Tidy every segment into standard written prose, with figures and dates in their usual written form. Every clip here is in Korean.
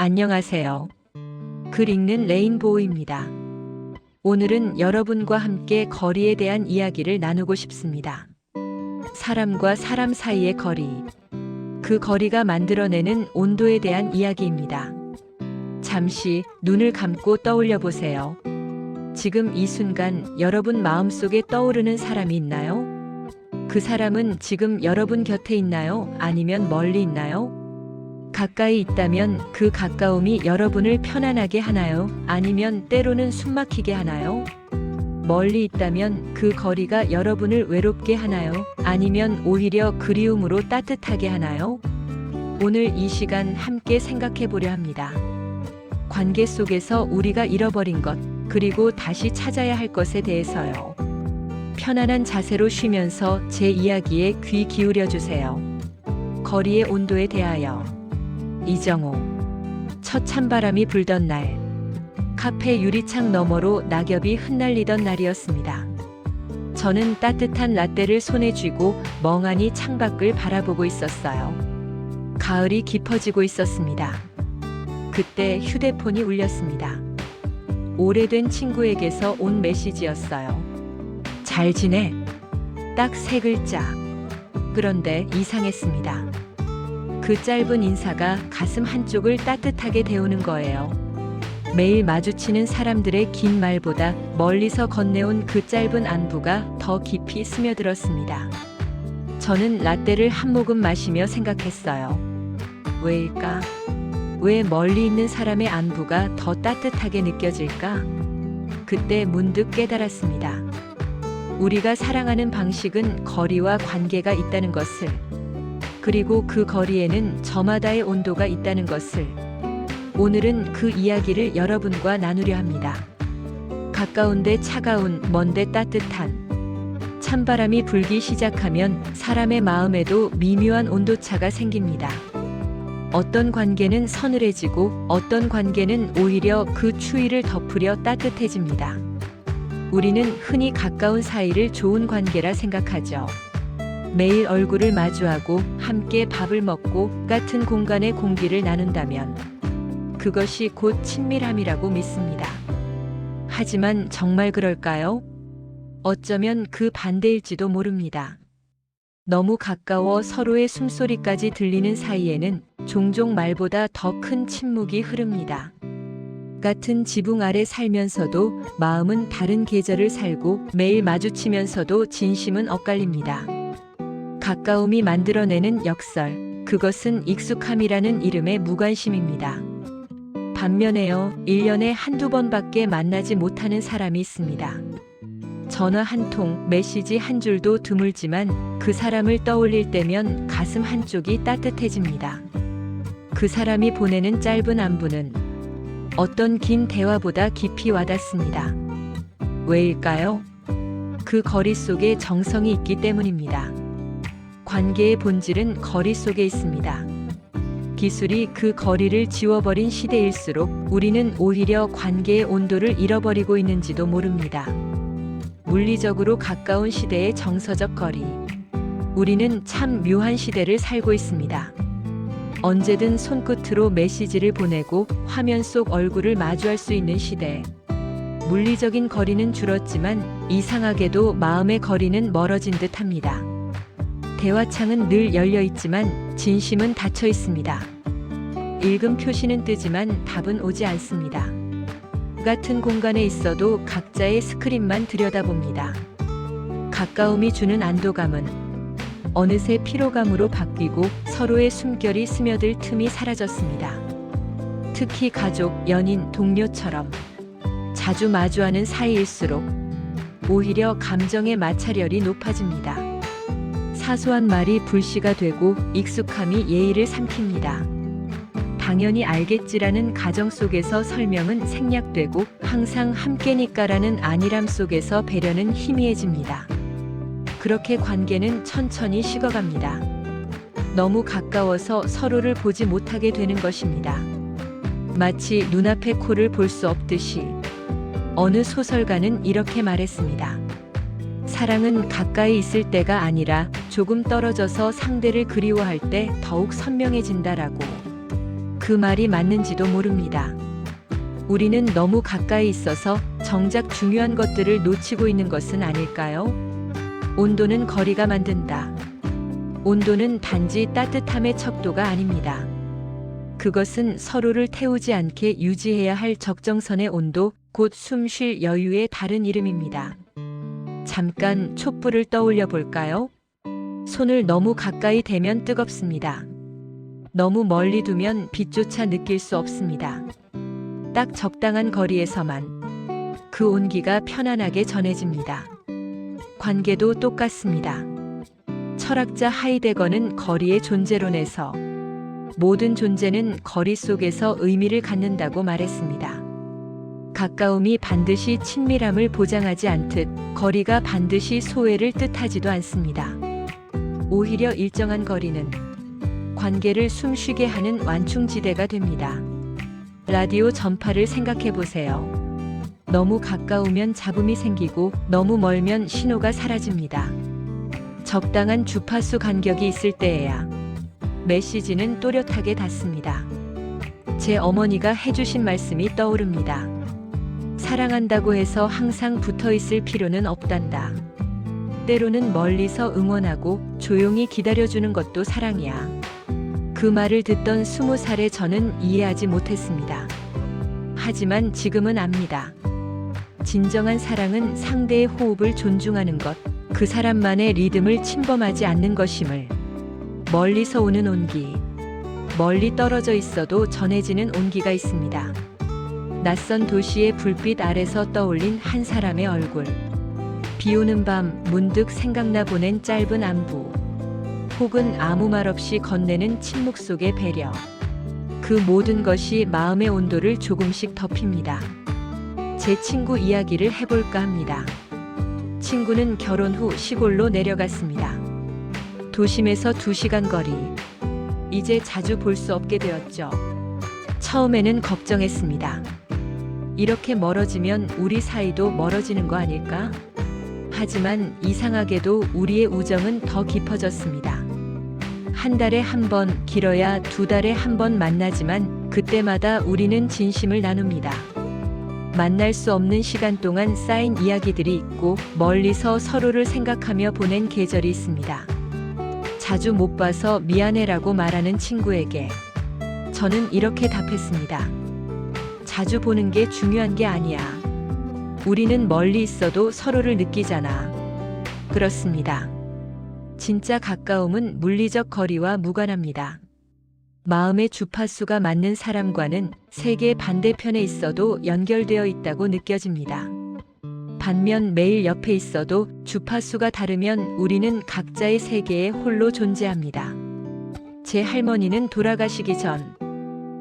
안녕하세요. 글 읽는 레인보우입니다. 오늘은 여러분과 함께 거리에 대한 이야기를 나누고 싶습니다. 사람과 사람 사이의 거리. 그 거리가 만들어내는 온도에 대한 이야기입니다. 잠시 눈을 감고 떠올려 보세요. 지금 이 순간 여러분 마음속에 떠오르는 사람이 있나요? 그 사람은 지금 여러분 곁에 있나요? 아니면 멀리 있나요? 가까이 있다면 그 가까움이 여러분을 편안하게 하나요? 아니면 때로는 숨막히게 하나요? 멀리 있다면 그 거리가 여러분을 외롭게 하나요? 아니면 오히려 그리움으로 따뜻하게 하나요? 오늘 이 시간 함께 생각해 보려 합니다. 관계 속에서 우리가 잃어버린 것, 그리고 다시 찾아야 할 것에 대해서요. 편안한 자세로 쉬면서 제 이야기에 귀 기울여 주세요. 거리의 온도에 대하여. 이정호. 첫 찬바람이 불던 날. 카페 유리창 너머로 낙엽이 흩날리던 날이었습니다. 저는 따뜻한 라떼를 손에 쥐고 멍하니 창밖을 바라보고 있었어요. 가을이 깊어지고 있었습니다. 그때 휴대폰이 울렸습니다. 오래된 친구에게서 온 메시지였어요. 잘 지내? 딱 3글자. 그런데 이상했습니다. 그 짧은 인사가 가슴 한쪽을 따뜻하게 데우는 거예요. 매일 마주치는 사람들의 긴 말보다 멀리서 건네온 그 짧은 안부가 더 깊이 스며들었습니다. 저는 라떼를 한 모금 마시며 생각했어요. 왜일까? 왜 멀리 있는 사람의 안부가 더 따뜻하게 느껴질까? 그때 문득 깨달았습니다. 우리가 사랑하는 방식은 거리와 관계가 있다는 것을, 그리고 그 거리에는 저마다의 온도가 있다는 것을. 오늘은 그 이야기를 여러분과 나누려 합니다. 가까운데 차가운, 먼데 따뜻한. 찬바람이 불기 시작하면 사람의 마음에도 미묘한 온도차가 생깁니다. 어떤 관계는 서늘해지고 어떤 관계는 오히려 그 추위를 덮으려 따뜻해집니다. 우리는 흔히 가까운 사이를 좋은 관계라 생각하죠. 매일 얼굴을 마주하고 함께 밥을 먹고 같은 공간의 공기를 나눈다면 그것이 곧 친밀함이라고 믿습니다. 하지만 정말 그럴까요? 어쩌면 그 반대일지도 모릅니다. 너무 가까워 서로의 숨소리까지 들리는 사이에는 종종 말보다 더 큰 침묵이 흐릅니다. 같은 지붕 아래 살면서도 마음은 다른 계절을 살고 매일 마주치면서도 진심은 엇갈립니다. 가까움이 만들어내는 역설, 그것은 익숙함이라는 이름의 무관심입니다. 반면에요, 1년에 한두 번밖에 만나지 못하는 사람이 있습니다. 전화 한 통, 메시지 한 줄도 드물지만 그 사람을 떠올릴 때면 가슴 한쪽이 따뜻해집니다. 그 사람이 보내는 짧은 안부는 어떤 긴 대화보다 깊이 와닿습니다. 왜일까요? 그 거리 속에 정성이 있기 때문입니다. 관계의 본질은 거리 속에 있습니다. 기술이 그 거리를 지워버린 시대일수록 우리는 오히려 관계의 온도를 잃어버리고 있는지도 모릅니다. 물리적으로 가까운 시대의 정서적 거리. 우리는 참 묘한 시대를 살고 있습니다. 언제든 손끝으로 메시지를 보내고 화면 속 얼굴을 마주할 수 있는 시대. 물리적인 거리는 줄었지만 이상하게도 마음의 거리는 멀어진 듯합니다. 대화창은 늘 열려 있지만 진심은 닫혀 있습니다. 읽음 표시는 뜨지만 답은 오지 않습니다. 같은 공간에 있어도 각자의 스크린만 들여다봅니다. 가까움이 주는 안도감은 어느새 피로감으로 바뀌고 서로의 숨결이 스며들 틈이 사라졌습니다. 특히 가족, 연인, 동료처럼 자주 마주하는 사이일수록 오히려 감정의 마찰열이 높아집니다. 사소한 말이 불씨가 되고 익숙함이 예의를 삼킵니다. 당연히 알겠지라는 가정 속에서 설명은 생략되고 항상 함께니까라는 안일함 속에서 배려는 희미해집니다. 그렇게 관계는 천천히 식어갑니다. 너무 가까워서 서로를 보지 못하게 되는 것입니다. 마치 눈앞의 코를 볼 수 없듯이. 어느 소설가는 이렇게 말했습니다. 사랑은 가까이 있을 때가 아니라 조금 떨어져서 상대를 그리워할 때 더욱 선명해진다라고. 그 그 말이 맞는지도 모릅니다. 우리는 너무 가까이 있어서 정작 중요한 것들을 놓치고 있는 것은 아닐까요? 온도는 거리가 만든다. 온도는 단지 따뜻함의 척도가 아닙니다. 그것은 서로를 태우지 않게 유지해야 할 적정선의 온도, 곧 숨 쉴 여유의 다른 이름입니다. 잠깐 촛불을 떠올려 볼까요? 손을 너무 가까이 대면 뜨겁습니다. 너무 멀리 두면 빛조차 느낄 수 없습니다. 딱 적당한 거리에서만 그 온기가 편안하게 전해집니다. 관계도 똑같습니다. 철학자 하이데거는 거리의 존재론에서 모든 존재는 거리 속에서 의미를 갖는다고 말했습니다. 가까움이 반드시 친밀함을 보장하지 않듯 거리가 반드시 소외를 뜻하지도 않습니다. 오히려 일정한 거리는 관계를 숨쉬게 하는 완충지대가 됩니다. 라디오 전파를 생각해 보세요. 너무 가까우면 잡음이 생기고 너무 멀면 신호가 사라집니다. 적당한 주파수 간격이 있을 때에야 메시지는 또렷하게 닿습니다. 제 어머니가 해주신 말씀이 떠오릅니다. 사랑한다고 해서 항상 붙어 있을 필요는 없단다. 때로는 멀리서 응원하고 조용히 기다려주는 것도 사랑이야. 그 말을 듣던 20살의 저는 이해하지 못했습니다. 하지만 지금은 압니다. 진정한 사랑은 상대의 호흡을 존중하는 것, 그 사람만의 리듬을 침범하지 않는 것임을. 멀리서 오는 온기, 멀리 떨어져 있어도 전해지는 온기가 있습니다. 낯선 도시의 불빛 아래서 떠올린 한 사람의 얼굴. 비 오는 밤 문득 생각나 보낸 짧은 안부. 혹은 아무 말 없이 건네는 침묵 속의 배려. 그 모든 것이 마음의 온도를 조금씩 덮입니다. 제 친구 이야기를 해볼까 합니다. 친구는 결혼 후 시골로 내려갔습니다. 도심에서 2시간 거리. 이제 자주 볼 수 없게 되었죠. 처음에는 걱정했습니다. 이렇게 멀어지면 우리 사이도 멀어지는 거 아닐까? 하지만 이상하게도 우리의 우정은 더 깊어졌습니다. 한 달에 한 번, 길어야 2달에 한 번 만나지만 그때마다 우리는 진심을 나눕니다. 만날 수 없는 시간 동안 쌓인 이야기들이 있고 멀리서 서로를 생각하며 보낸 계절이 있습니다. 자주 못 봐서 미안해라고 말하는 친구에게 저는 이렇게 답했습니다. 자주 보는 게 중요한 게 아니야. 우리는 멀리 있어도 서로를 느끼잖아. 그렇습니다. 진짜 가까움은 물리적 거리와 무관합니다. 마음의 주파수가 맞는 사람과는 세계 반대편에 있어도 연결되어 있다고 느껴집니다. 반면 매일 옆에 있어도 주파수가 다르면 우리는 각자의 세계에 홀로 존재합니다. 제 할머니는 돌아가시기 전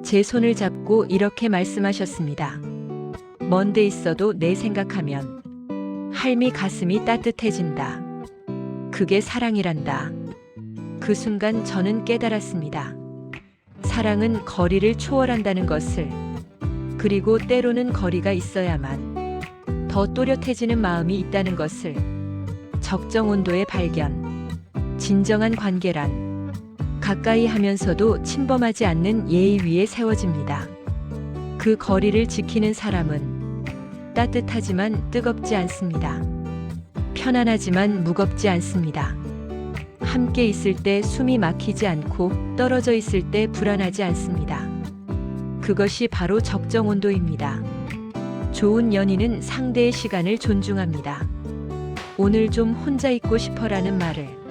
제 손을 잡고 이렇게 말씀하셨습니다. 먼 데 있어도 내 생각하면 할미 가슴이 따뜻해진다. 그게 사랑이란다. 그 순간 저는 깨달았습니다. 사랑은 거리를 초월한다는 것을. 그리고 때로는 거리가 있어야만 더 또렷해지는 마음이 있다는 것을. 적정 온도의 발견. 진정한 관계란 가까이 하면서도 침범하지 않는 예의 위에 세워집니다. 그 거리를 지키는 사람은 따뜻하지만 뜨겁지 않습니다. 편안하지만 무겁지 않습니다. 함께 있을 때 숨이 막히지 않고 떨어져 있을 때 불안하지 않습니다. 그것이 바로 적정 온도입니다. 좋은 연인은 상대의 시간을 존중합니다. 오늘 좀 혼자 있고 싶어라는 말을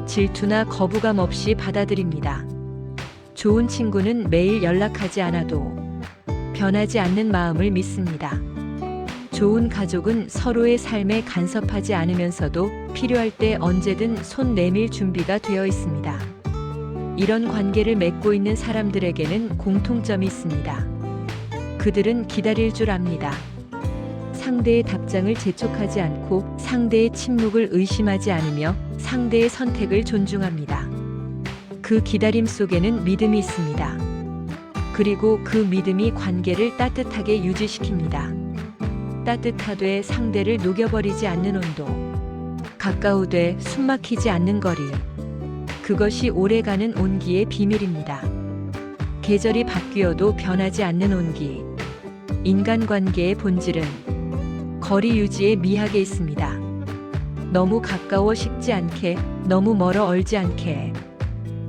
질투나 거부감 없이 받아들입니다. 좋은 친구는 매일 연락하지 않아도 변하지 않는 마음을 믿습니다. 좋은 가족은 서로의 삶에 간섭하지 않으면서도 필요할 때 언제든 손 내밀 준비가 되어 있습니다. 이런 관계를 맺고 있는 사람들에게는 공통점이 있습니다. 그들은 기다릴 줄 압니다. 상대의 답장을 재촉하지 않고 상대의 침묵을 의심하지 않으며 상대의 선택을 존중합니다. 그 기다림 속에는 믿음이 있습니다. 그리고 그 믿음이 관계를 따뜻하게 유지시킵니다. 따뜻하되 상대를 녹여버리지 않는 온도. 가까우되 숨막히지 않는 거리. 그것이 오래가는 온기의 비밀입니다. 계절이 바뀌어도 변하지 않는 온기. 인간관계의 본질은 거리 유지의 미학에 있습니다. 너무 가까워 식지 않게, 너무 멀어 얼지 않게.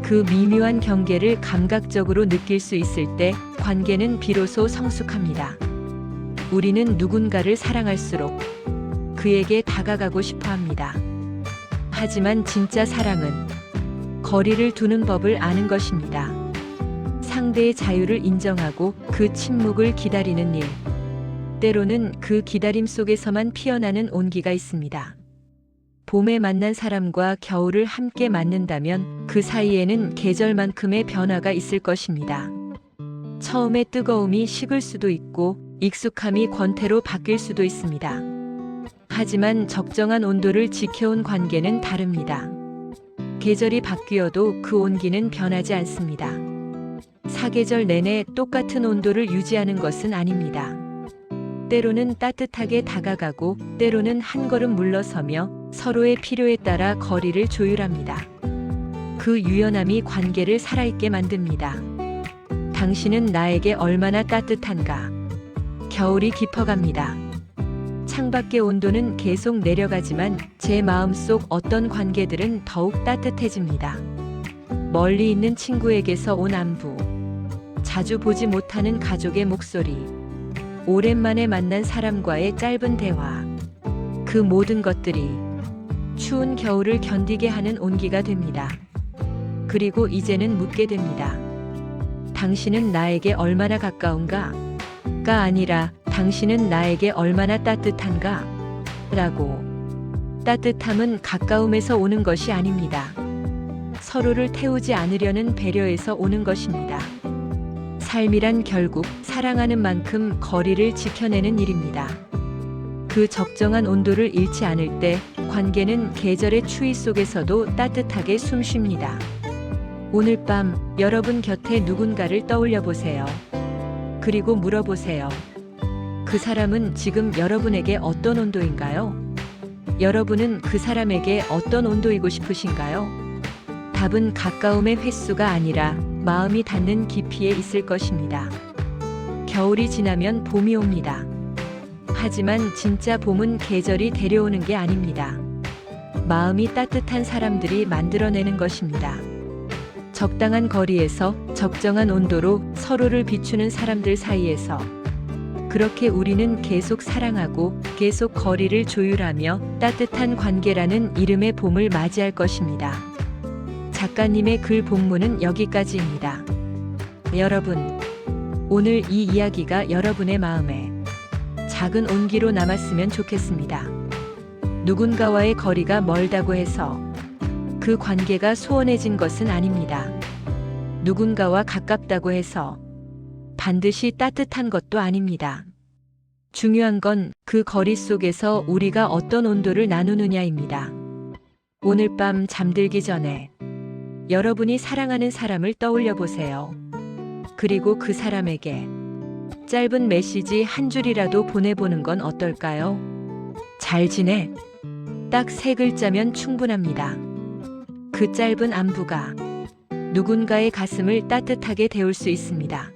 그 미묘한 경계를 감각적으로 느낄 수 있을 때 관계는 비로소 성숙합니다. 우리는 누군가를 사랑할수록 그에게 다가가고 싶어 합니다. 하지만 진짜 사랑은 거리를 두는 법을 아는 것입니다. 상대의 자유를 인정하고 그 침묵을 기다리는 일. 때로는 그 기다림 속에서만 피어나는 온기가 있습니다. 봄에 만난 사람과 겨울을 함께 맞는다면 그 사이에는 계절만큼의 변화가 있을 것입니다. 처음에 뜨거움이 식을 수도 있고 익숙함이 권태로 바뀔 수도 있습니다. 하지만 적정한 온도를 지켜온 관계는 다릅니다. 계절이 바뀌어도 그 온기는 변하지 않습니다. 사계절 내내 똑같은 온도를 유지하는 것은 아닙니다. 때로는 따뜻하게 다가가고 때로는 한 걸음 물러서며 서로의 필요에 따라 거리를 조율합니다. 그 유연함이 관계를 살아있게 만듭니다. 당신은 나에게 얼마나 따뜻한가? 겨울이 깊어갑니다. 창밖의 온도는 계속 내려가지만 제 마음속 어떤 관계들은 더욱 따뜻해집니다. 멀리 있는 친구에게서 온 안부, 자주 보지 못하는 가족의 목소리, 오랜만에 만난 사람과의 짧은 대화. 그 모든 것들이 추운 겨울을 견디게 하는 온기가 됩니다. 그리고 이제는 묻게 됩니다. 당신은 나에게 얼마나 가까운가? 가 아니라 당신은 나에게 얼마나 따뜻한가? 라고. 따뜻함은 가까움에서 오는 것이 아닙니다. 서로를 태우지 않으려는 배려에서 오는 것입니다. 삶이란 결국 사랑하는 만큼 거리를 지켜내는 일입니다. 그 적정한 온도를 잃지 않을 때 관계는 계절의 추위 속에서도 따뜻하게 숨쉽니다. 오늘 밤 여러분 곁에 누군가를 떠올려 보세요. 그리고 물어보세요. 그 사람은 지금 여러분에게 어떤 온도인가요? 여러분은 그 사람에게 어떤 온도이고 싶으신가요? 답은 가까움의 횟수가 아니라 마음이 닿는 깊이에 있을 것입니다. 겨울이 지나면 봄이 옵니다. 하지만 진짜 봄은 계절이 데려오는 게 아닙니다. 마음이 따뜻한 사람들이 만들어내는 것입니다. 적당한 거리에서 적정한 온도로 서로를 비추는 사람들 사이에서 그렇게 우리는 계속 사랑하고 계속 거리를 조율하며 따뜻한 관계라는 이름의 봄을 맞이할 것입니다. 작가님의 글 본문은 여기까지입니다. 여러분, 오늘 이 이야기가 여러분의 마음에 작은 온기로 남았으면 좋겠습니다. 누군가와의 거리가 멀다고 해서 그 관계가 소원해진 것은 아닙니다. 누군가와 가깝다고 해서 반드시 따뜻한 것도 아닙니다. 중요한 건 그 거리 속에서 우리가 어떤 온도를 나누느냐입니다. 오늘 밤 잠들기 전에 여러분이 사랑하는 사람을 떠올려 보세요. 그리고 그 사람에게 짧은 메시지 한 줄이라도 보내보는 건 어떨까요? 잘 지내? 딱 3글자면 충분합니다. 그 짧은 안부가 누군가의 가슴을 따뜻하게 데울 수 있습니다.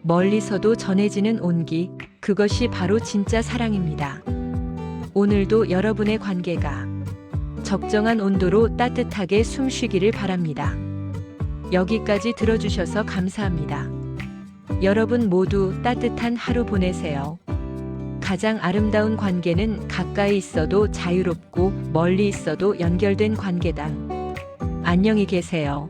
멀리서도 전해지는 온기, 그것이 바로 진짜 사랑입니다. 오늘도 여러분의 관계가 적정한 온도로 따뜻하게 숨쉬기를 바랍니다. 여기까지 들어주셔서 감사합니다. 여러분 모두 따뜻한 하루 보내세요. 가장 아름다운 관계는 가까이 있어도 자유롭고 멀리 있어도 연결된 관계다. 안녕히 계세요.